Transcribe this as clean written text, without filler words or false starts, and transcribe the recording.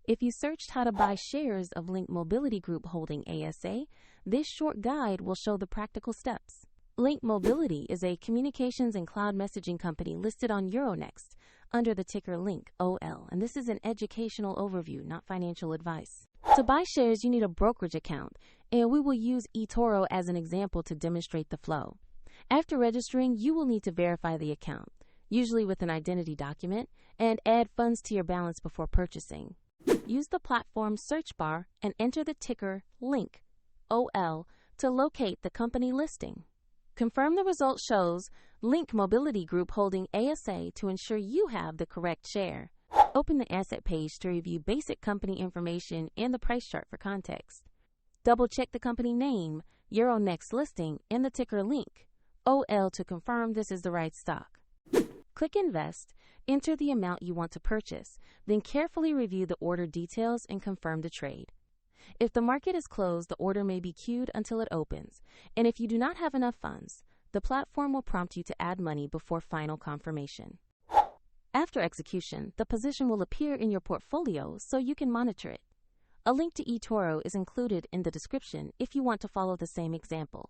If you searched how to buy shares of LINK Mobility Group Holding ASA, this short guide will show the practical steps. LINK Mobility is a communications and cloud messaging company listed on Euronext under the ticker LINK.OL, and this is an educational overview, not financial advice. To buy shares, you need a brokerage account, and we will use eToro as an example to demonstrate the flow. After registering, you will need to verify the account, usually with an identity document, and add funds to your balance before purchasing. Use the platform's search bar and enter the ticker LINK.OL to locate the company listing. Confirm the result shows LINK Mobility Group Holding ASA to ensure you have the correct share. Open the asset page to review basic company information and the price chart for context. Double-check the company name, Euronext listing, and the ticker LINK.OL to confirm this is the right stock. Click Invest, enter the amount you want to purchase, then carefully review the order details and confirm the trade. If the market is closed, the order may be queued until it opens, and if you do not have enough funds, the platform will prompt you to add money before final confirmation. After execution, the position will appear in your portfolio so you can monitor it. A link to eToro is included in the description if you want to follow the same example.